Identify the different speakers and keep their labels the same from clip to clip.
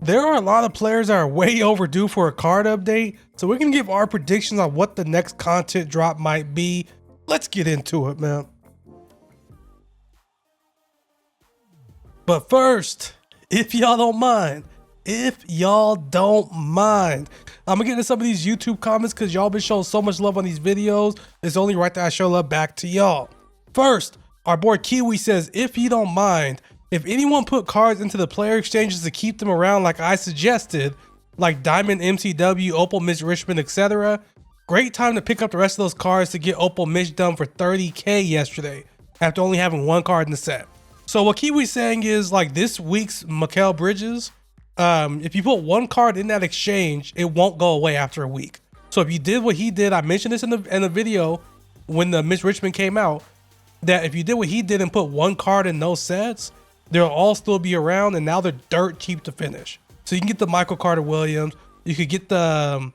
Speaker 1: there are a lot of players that are way overdue for a card update, so we can give our predictions on what the next content drop might be. Let's get into it, man. But first, if y'all don't mind, I'm gonna get into some of these YouTube comments because y'all been showing so much love on these videos. It's only right that I show love back to y'all. First, our boy Kiwi says, if you don't mind, if anyone put cards into the player exchanges to keep them around like I suggested, like Diamond MCW, Opal Mitch Richmond, etc., great time to pick up the rest of those cards to get Opal Mitch done for 30K yesterday, after only having one card in the set. So what Kiwi's saying is, like, this week's Mikal Bridges, if you put one card in that exchange, it won't go away after a week. So if you did what he did, I mentioned this in the video when the Mitch Richmond came out, that if you did what he did and put one card in those sets, they'll all still be around, and now they're dirt cheap to finish. So you can get the Michael Carter Williams, you could get the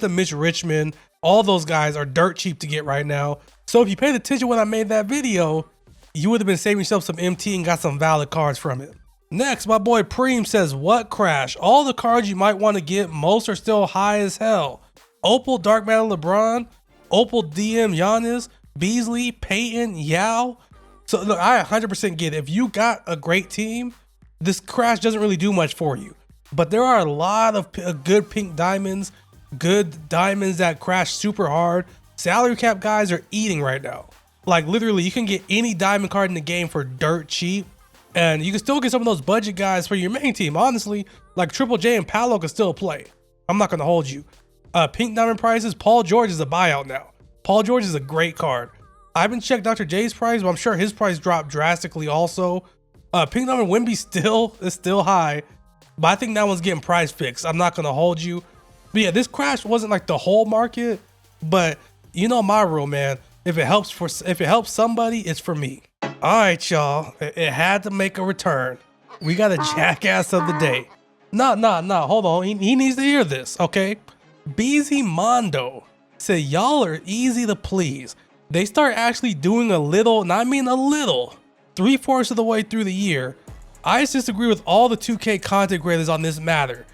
Speaker 1: Mitch Richmond. All those guys are dirt cheap to get right now. So if you paid attention when I made that video, you would have been saving yourself some MT and got some valid cards from it. Next, my boy Preem says, what Crash? All the cards you might want to get, most are still high as hell. Opal Dark Matter LeBron, Opal DM Giannis, Beasley, Peyton, Yao. So look, I 100% get it. If you got a great team, this Crash doesn't really do much for you. But there are a lot of good pink diamonds, good diamonds that crash super hard. Salary cap guys are eating right now. Like literally, you can get any diamond card in the game for dirt cheap. And you can still get some of those budget guys for your main team. Honestly, like Triple J and Paolo can still play. I'm not going to hold you. Pink diamond prices, Paul George is a buyout now. Paul George is a great card. I haven't checked Dr. J's price, but I'm sure his price dropped drastically also. Pink diamond Wemby is still high, but I think that one's getting price fixed. I'm not going to hold you. But yeah, this crash wasn't like the whole market, but you know my rule, man. If it helps somebody, it's for me. All right, y'all. It had to make a return. We got a jackass of the day. No. Hold on. He needs to hear this, okay? BZ Mondo said, y'all are easy to please. They start actually doing a little, and I mean a little, 3/4 of the way through the year. I just disagree with all the 2K content creators on this matter.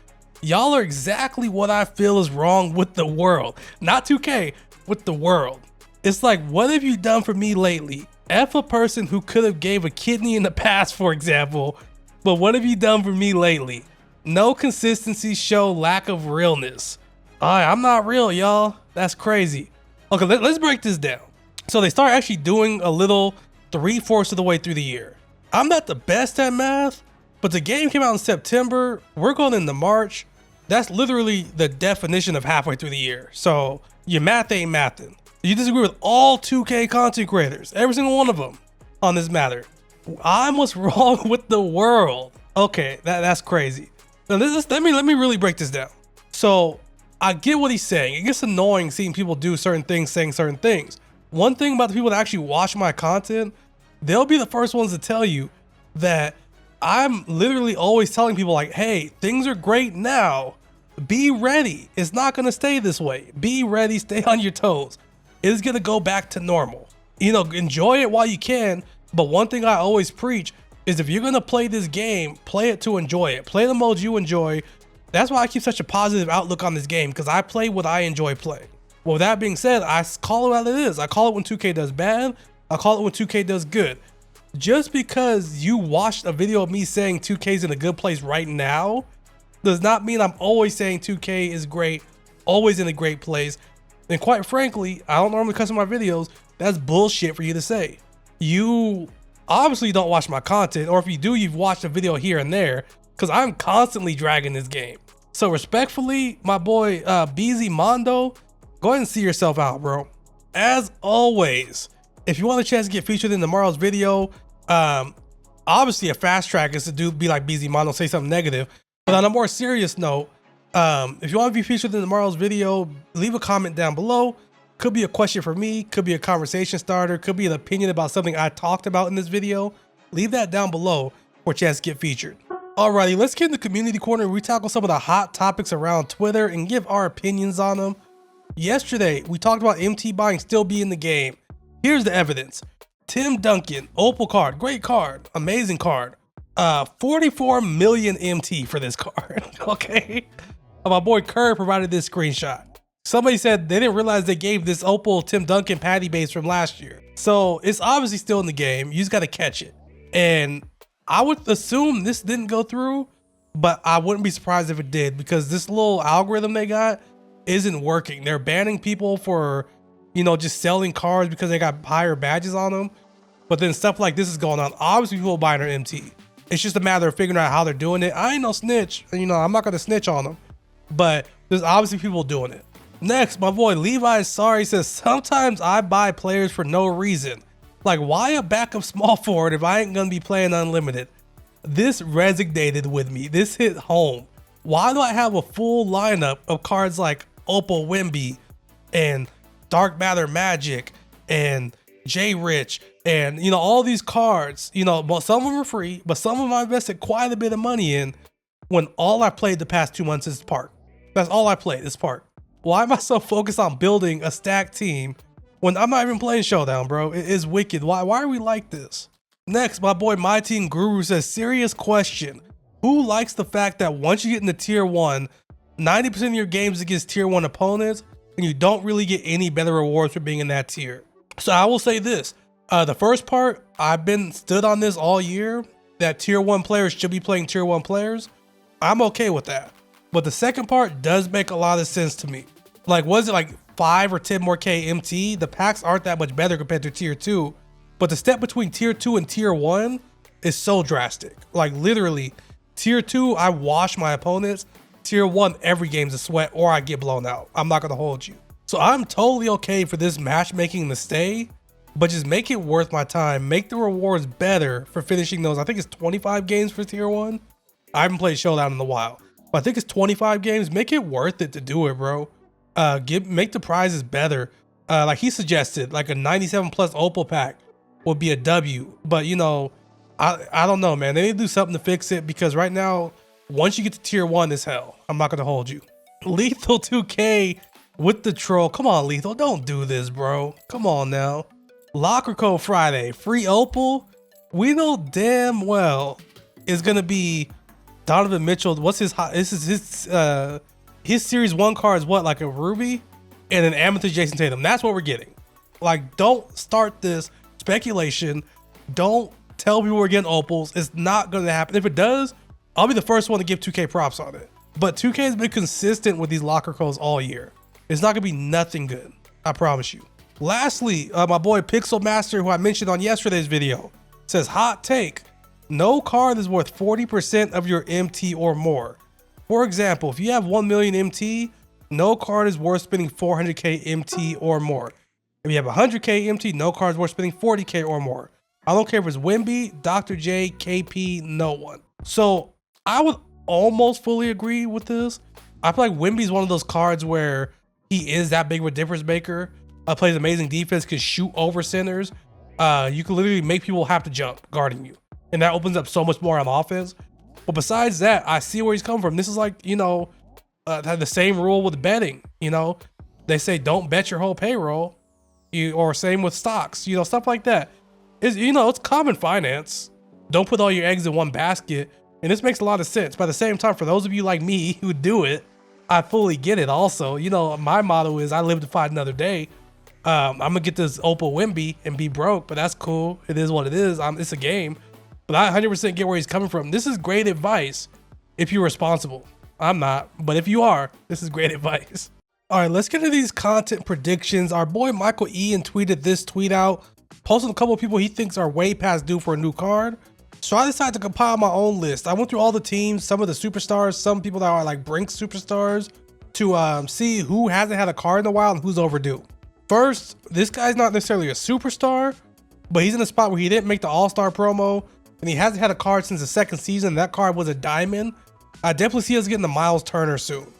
Speaker 1: Y'all are exactly what I feel is wrong with the world. Not 2K, with the world. It's like, what have you done for me lately? F a person who could have gave a kidney in the past, for example, but what have you done for me lately? No consistency, show lack of realness. I'm not real, y'all. That's crazy. Okay, let's break this down. So they start actually doing a little 3/4 of the way through the year. I'm not the best at math, but the game came out in September. We're going into March. That's literally the definition of halfway through the year. So your math ain't mathing. You disagree with all 2K content creators, every single one of them on this matter. I'm what's wrong with the world. Okay, that's crazy. Now let me really break this down. So I get what he's saying. It gets annoying seeing people do certain things, saying certain things. One thing about the people that actually watch my content, they'll be the first ones to tell you that I'm literally always telling people like, hey, things are great now. Be ready. It's not going to stay this way. Be ready. Stay on your toes. It's going to go back to normal. You know, enjoy it while you can. But one thing I always preach is if you're going to play this game, play it to enjoy it. Play the modes you enjoy. That's why I keep such a positive outlook on this game, because I play what I enjoy playing. Well, with that being said, I call it what it is. I call it when 2K does bad. I call it when 2K does good. Just because you watched a video of me saying 2K's in a good place right now does not mean I'm always saying 2K is great, always in a great place. And quite frankly, I don't normally cuss in my videos. That's bullshit for you to say. You obviously don't watch my content, or if you do, you've watched a video here and there, because I'm constantly dragging this game. So respectfully, my boy BZ Mondo, go ahead and see yourself out, bro. As always, if you want a chance to get featured in tomorrow's video, obviously a fast track is to be like BZ Mondo, say something negative. But on a more serious note, if you want to be featured in tomorrow's video, leave a comment down below. Could be a question for me, could be a conversation starter, could be an opinion about something I talked about in this video. Leave that down below for a chance to get featured. Alrighty, let's get in the community corner where we tackle some of the hot topics around Twitter and give our opinions on them. Yesterday, we talked about MT buying still be in the game. Here's the evidence. Tim Duncan, Opal card, great card, amazing card. 44 million MT for this card. Okay. My boy Kerr provided this screenshot. Somebody said they didn't realize they gave this Opal Tim Duncan patty base from last year. So it's obviously still in the game. You just got to catch it. And I would assume this didn't go through, but I wouldn't be surprised if it did, because this little algorithm they got isn't working. They're banning people for, you know, just selling cards because they got higher badges on them. But then stuff like this is going on. Obviously people buying their MT. It's just a matter of figuring out how they're doing it. I ain't no snitch. You know, I'm not going to snitch on them, but there's obviously people doing it. Next, my boy Levi Sorry says, sometimes I buy players for no reason. Like, why a backup small forward if I ain't gonna be playing unlimited? This resonated with me. This hit home. Why do I have a full lineup of cards like Opal Wemby and Dark Matter Magic and J Rich and, you know, all these cards? You know, well, some of them are free, but some of them I invested quite a bit of money in, when all I played the past 2 months is Park. That's all I played is Park. Why am I so focused on building a stacked team when I'm not even playing Showdown, bro? It is wicked. Why are we like this? Next, my boy Myteam Guru says, serious question. Who likes the fact that once you get into tier 1, 90% of your games against tier 1 opponents, and you don't really get any better rewards for being in that tier? So I will say this. The first part, I've been stood on this all year, that tier 1 players should be playing tier 1 players. I'm okay with that. But the second part does make a lot of sense to me. Like, was it like 5 or 10 more K MT? The packs aren't that much better compared to tier 2. But the step between tier 2 and tier 1 is so drastic. Like, literally, tier 2, I wash my opponents. Tier 1, every game's a sweat or I get blown out. I'm not going to hold you. So I'm totally okay for this matchmaking to stay, but just make it worth my time. Make the rewards better for finishing those. I think it's 25 games for tier 1. I haven't played Showdown in a while, but I think it's 25 games. Make it worth it to do it, bro. Make the prizes better. Like he suggested, like a 97 plus Opal pack would be a W. But you know, I don't know, man. They need to do something to fix it, because right now, once you get to tier 1, it's hell. I'm not gonna hold you. Lethal 2K with the troll. Come on, Lethal, don't do this, bro. Come on now. Locker code Friday, free Opal. We know damn well it's gonna be Donovan Mitchell. What's his hot? This is his series 1 card is what, like a Ruby and an Amethyst Jason Tatum. That's what we're getting. Like, don't start this speculation. Don't tell people we're getting Opals. It's not going to happen. If it does, I'll be the first one to give 2K props on it. But 2K has been consistent with these locker codes all year. It's not going to be nothing good. I promise you. Lastly, my boy Pixel Master, who I mentioned on yesterday's video, says, hot take. No card is worth 40% of your MT or more. For example, if you have 1 million MT, no card is worth spending 400k MT or more. If you have 100k MT, no card is worth spending 40k or more. I don't care if it's Wemby, Dr. J, KP, no one. So I would almost fully agree with this. I feel like Wemby's one of those cards where he is that big of a difference maker. Plays amazing defense, can shoot over centers. You can literally make people have to jump guarding you, and that opens up so much more on offense. But besides that, I see where he's coming from. This is like, you know, the same rule with betting. You know, they say don't bet your whole payroll, or same with stocks. You know, stuff like that. It's common finance. Don't put all your eggs in one basket. And this makes a lot of sense. But at the same time, for those of you like me who do it, I fully get it also. You know, my motto is I live to fight another day. I'm gonna get this Opal Wemby and be broke, but that's cool. It is what it is. It's a game. But I 100% get where he's coming from. This is great advice if you're responsible. I'm not, but if you are, this is great advice. All right, let's get into these content predictions. Our boy Michael Ian tweeted this tweet out, posting a couple of people he thinks are way past due for a new card. So I decided to compile my own list. I went through all the teams, some of the superstars, some people that are like Brink superstars, to see who hasn't had a card in a while and who's overdue. First, this guy's not necessarily a superstar, but he's in a spot where he didn't make the All-Star promo, and he hasn't had a card since the second season. That card was a diamond. I definitely see us getting the Miles Turner soon.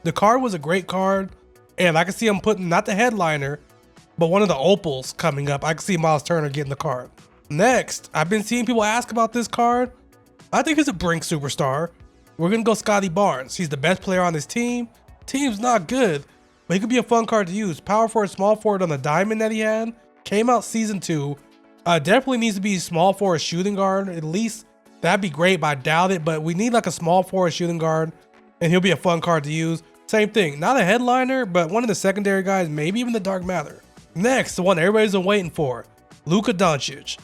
Speaker 1: The card was a great card, and I can see him putting not the headliner, but one of the opals coming up. I can see Miles Turner getting the card. Next, I've been seeing people ask about this card. I think it's a Brink superstar. We're gonna go Scotty Barnes. He's the best player on this team. Team's not good, but he could be a fun card to use. Power forward, small forward on the diamond that he had. Came out season 2. Definitely needs to be small forward shooting guard, at least That'd be great, but I doubt it. But we need like a small forward shooting guard, and he'll be a fun card to use. Same thing, not a headliner, but one of the secondary guys, maybe even the Dark Matter. Next, the one everybody's been waiting for, Luka Doncic.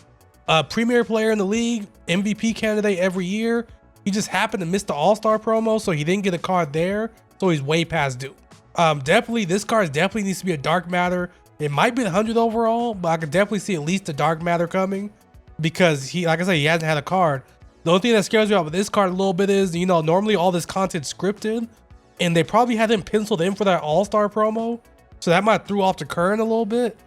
Speaker 1: A premier player in the league, MVP candidate every year. He just happened to miss the All-Star promo, so he didn't get a card there, so he's way past due. Definitely, this card definitely needs to be a Dark Matter. It might be the 100 overall, but I could definitely see at least a Dark Matter coming because he, like I said, he hasn't had a card. The only thing that scares me about this card a little bit is, you know, normally all this content's scripted, and they probably had him penciled in for that All-Star promo, so that might threw off the current a little bit,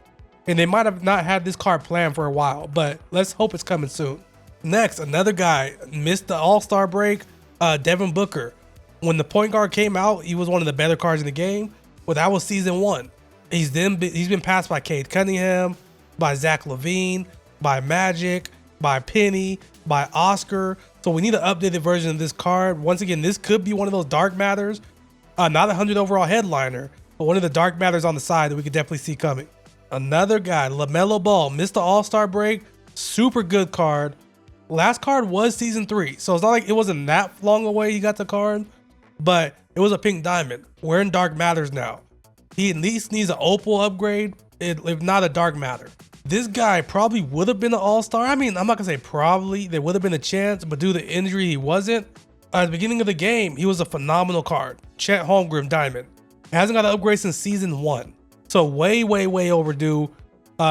Speaker 1: and they might have not had this card planned for a while, but let's hope it's coming soon. Next, another guy missed the All-Star break, Devin Booker. When the point guard came out, he was one of the better cards in the game. Well, that was season 1. He's been passed by Cade Cunningham, by Zach LaVine, by Magic, by Penny, by Oscar. So we need an updated version of this card. Once again, this could be one of those Dark Matters. Not a 100 overall headliner, but one of the Dark Matters on the side that we could definitely see coming. Another guy, LaMelo Ball, missed the All-Star break. Super good card. Last card was season 3, so it's not like it wasn't that long away he got the card, but it was a pink diamond. We're in Dark Matters now. He at least needs an opal upgrade, if not a Dark Matter. This guy probably would have been an All-Star. I mean, I'm not gonna say probably, there would have been a chance, but due to injury, he wasn't. At the beginning of the game, he was a phenomenal card. Chet Holmgren diamond. Hasn't got an upgrade since season 1. So way overdue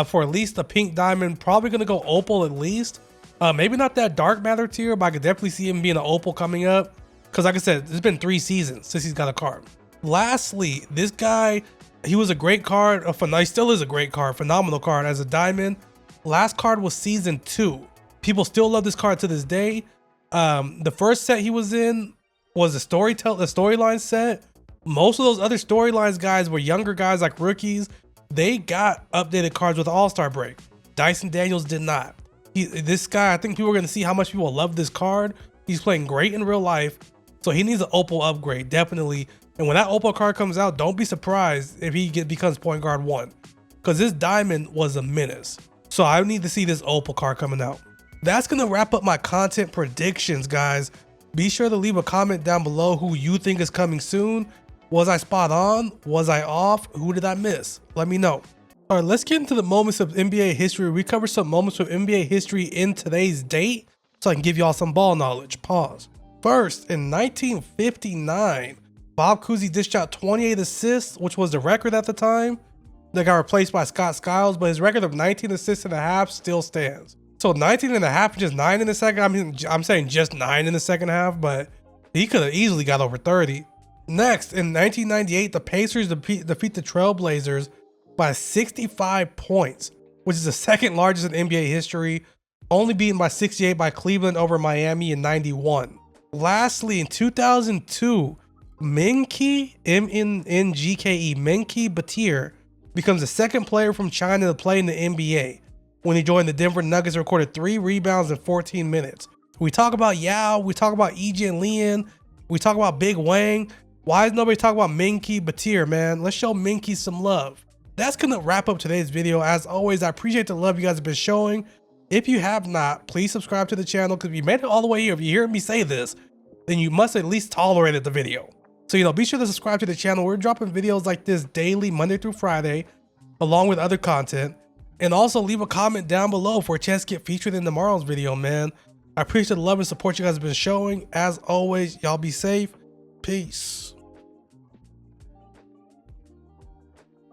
Speaker 1: for at least a pink diamond. Probably gonna go opal at least. Maybe not that Dark Matter tier, but I could definitely see him being an opal coming up. Because like I said, it's been 3 seasons since he's got a card. Lastly, this guy, he was a great card. He still is a great card, phenomenal card as a diamond. Last card was season 2. People still love this card to this day. The first set he was in was the storyline set. Most of those other storylines guys were younger guys like rookies. They got updated cards with All-Star break. Dyson Daniels did not. This guy, I think people are going to see how much people love this card. He's playing great in real life, so he needs an opal upgrade, definitely. And when that opal card comes out, don't be surprised if he becomes point guard 1, because this diamond was a menace. So I need to see this opal card coming out. That's going to wrap up my content predictions, guys. Be sure to leave a comment down below who you think is coming soon. Was I spot on? Was I off? Who did I miss? Let me know. All right, let's get into the moments of NBA history. We cover some moments of NBA history in today's date so I can give y'all some ball knowledge. Pause. First, in 1959, Bob Cousy dished out 28 assists, which was the record at the time. That got replaced by Scott Skiles, but his record of 19 assists and a half still stands. So 19 and a half and just 9 in the second. I mean, I'm saying just 9 in the second half, but he could have easily got over 30. Next, in 1998, the Pacers defeat the Trailblazers by 65 points, which is the second largest in NBA history, only beaten by 68 by Cleveland over Miami in 91. Lastly, in 2002, Menke, M-N-N-G-K-E, Menke Batir becomes the second player from China to play in the NBA. When he joined the Denver Nuggets, he recorded 3 rebounds in 14 minutes. We talk about Yao, we talk about Ejian Lian, we talk about Big Wang. Why is nobody talking about Menke Batir, man? Let's show Menke some love. That's gonna wrap up today's video. As always, I appreciate the love you guys have been showing. If you have not, please subscribe to the channel, because if you made it all the way here, if you hear me say this, then you must at least tolerate the video. So, be sure to subscribe to the channel. We're dropping videos like this daily, Monday through Friday, along with other content. And also leave a comment down below for a chance to get featured in tomorrow's video, man. I appreciate the love and support you guys have been showing. As always, y'all be safe. Peace.